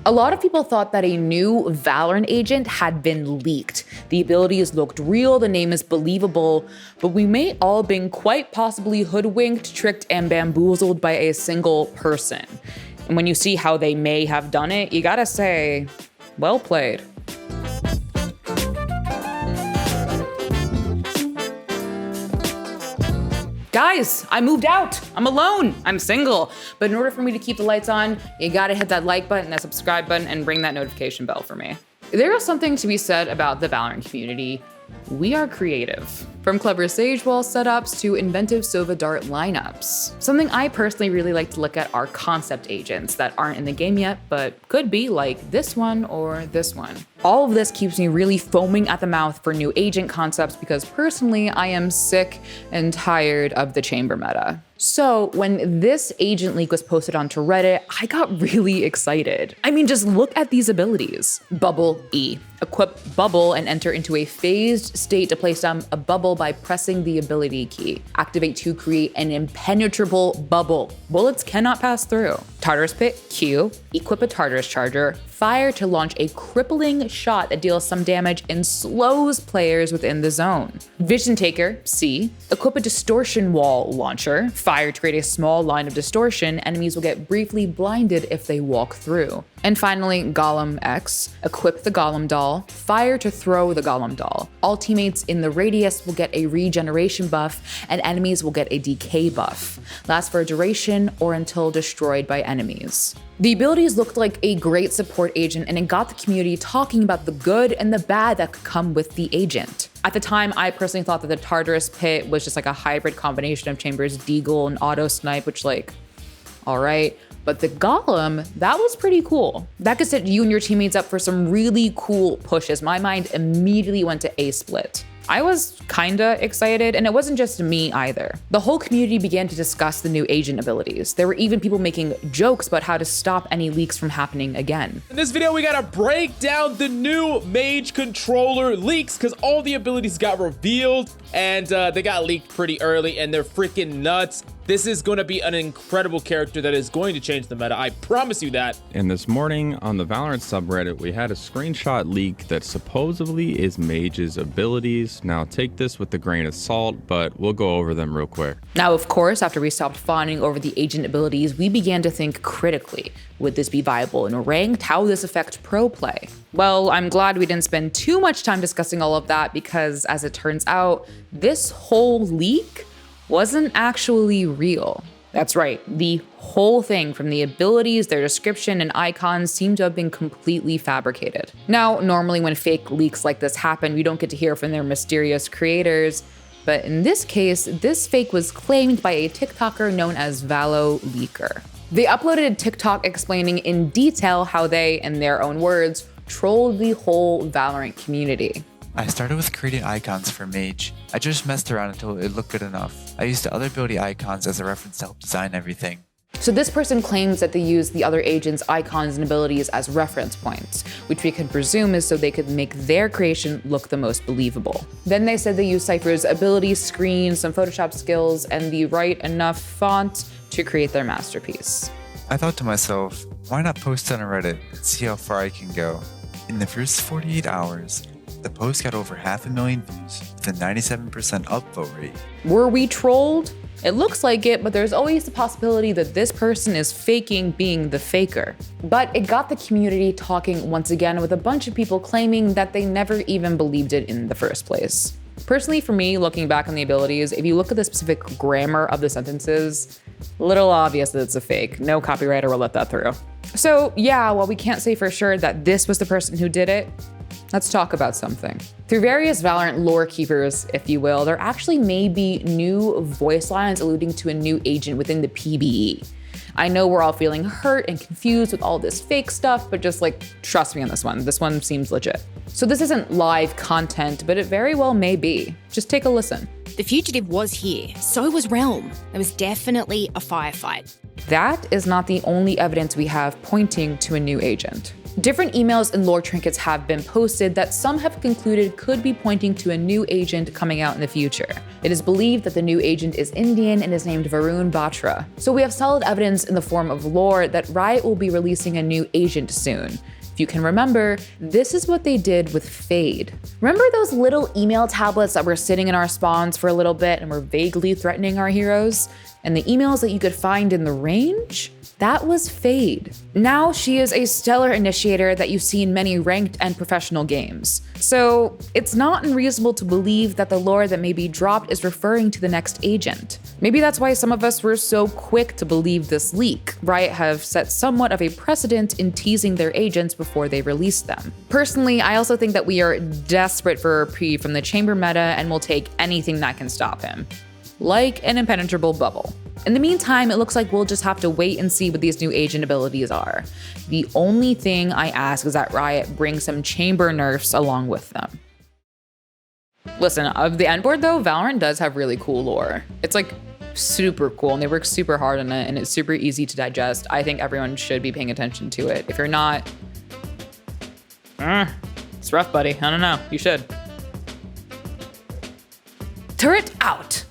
A lot of people thought that a new Valorant agent had been leaked. The abilities looked real, the name is believable, but we may all been quite possibly hoodwinked, tricked, and bamboozled by a single person. And when you see how they may have done it, you gotta say, well played. Guys, I moved out. I'm alone. I'm single. But in order for me to keep the lights on, you gotta hit that like button, that subscribe button, and ring that notification bell for me. There is something to be said about the Valorant community. We are creative. From clever sage wall setups to inventive Sova Dart lineups. Something I personally really like to look at are concept agents that aren't in the game yet, but could be, like this one or this one. All of this keeps me really foaming at the mouth for new agent concepts because personally, I am sick and tired of the chamber meta. So when this agent leak was posted onto Reddit, I got really excited. I mean, just look at these abilities. Bubble E. Equip bubble and enter into a phased state to place down a bubble by pressing the ability key. Activate to create an impenetrable bubble. Bullets cannot pass through. Tartarus Pit Q. Equip a Tartarus Charger. Fire to launch a crippling shot that deals some damage and slows players within the zone. Vision Taker C. Equip a Distortion Wall Launcher. Fire to create a small line of distortion. Enemies will get briefly blinded if they walk through. And finally, Golem X. Equip the Golem Doll. Fire to throw the Golem Doll. All teammates in the radius will get a regeneration buff, and enemies will get a decay buff. Lasts for a duration or until destroyed by enemies. The abilities looked like a great support agent, and it got the community talking about the good and the bad that could come with the agent. At the time, I personally thought that the Tartarus Pit was just like a hybrid combination of Chambers, Deagle, and Auto Snipe, which all right. But the Golem, that was pretty cool. That could set you and your teammates up for some really cool pushes. My mind immediately went to A-Split. I was kinda excited, and it wasn't just me either. The whole community began to discuss the new agent abilities. There were even people making jokes about how to stop any leaks from happening again. In this video, we gotta break down the new Mage Controller leaks because all the abilities got revealed and they got leaked pretty early and they're freaking nuts. This is going to be an incredible character that is going to change the meta. I promise you that. And this morning on the Valorant subreddit, we had a screenshot leak that supposedly is Mage's abilities. Now take this with a grain of salt, but we'll go over them real quick. Now, of course, after we stopped fawning over the agent abilities, we began to think critically. Would this be viable in ranked? How would this affect pro play? Well, I'm glad we didn't spend too much time discussing all of that because, as it turns out, this whole leak wasn't actually real. That's right, the whole thing from the abilities, their description, and icons seem to have been completely fabricated. Now, normally when fake leaks like this happen, we don't get to hear from their mysterious creators, but in this case, this fake was claimed by a TikToker known as Valo Leaker. They uploaded a TikTok explaining in detail how they, in their own words, trolled the whole Valorant community. I started with creating icons for Mage. I just messed around until it looked good enough. I used the other ability icons as a reference to help design everything. So this person claims that they used the other agents' icons and abilities as reference points, which we can presume is so they could make their creation look the most believable. Then they said they used Cypher's abilities, screens, some Photoshop skills, and the right enough font to create their masterpiece. I thought to myself, why not post on Reddit and see how far I can go? In the first 48 hours, the post got over 500,000 views with a 97% upvote rate. Were we trolled? It looks like it, but there's always the possibility that this person is faking being the faker. But it got the community talking once again, with a bunch of people claiming that they never even believed it in the first place. Personally, for me, looking back on the abilities, if you look at the specific grammar of the sentences, a little obvious that it's a fake. No copywriter will let that through. So yeah, while we can't say for sure that this was the person who did it, let's talk about something. Through various Valorant lore keepers, if you will, there actually may be new voice lines alluding to a new agent within the PBE. I know we're all feeling hurt and confused with all this fake stuff, but just trust me on this one. This one seems legit. So this isn't live content, but it very well may be. Just take a listen. The fugitive was here, so was Realm. There was definitely a firefight. That is not the only evidence we have pointing to a new agent. Different emails and lore trinkets have been posted that some have concluded could be pointing to a new agent coming out in the future. It is believed that the new agent is Indian and is named Varun Batra. So we have solid evidence in the form of lore that Riot will be releasing a new agent soon. If you can remember, this is what they did with Fade. Remember those little email tablets that were sitting in our spawns for a little bit and were vaguely threatening our heroes? And the emails that you could find in the range? That was Fade. Now she is a stellar initiator that you see in many ranked and professional games. So it's not unreasonable to believe that the lore that may be dropped is referring to the next agent. Maybe that's why some of us were so quick to believe this leak. Riot have set somewhat of a precedent in teasing their agents before they release them. Personally, I also think that we are desperate for a reprieve from the chamber meta and will take anything that can stop him. Like an impenetrable bubble. In the meantime, it looks like we'll just have to wait and see what these new agent abilities are. The only thing I ask is that Riot bring some chamber nerfs along with them. Listen, of the end board though, Valorant does have really cool lore. It's like super cool and they work super hard on it and it's super easy to digest. I think everyone should be paying attention to it. If you're not, it's rough, buddy. I don't know, you should. Turret out.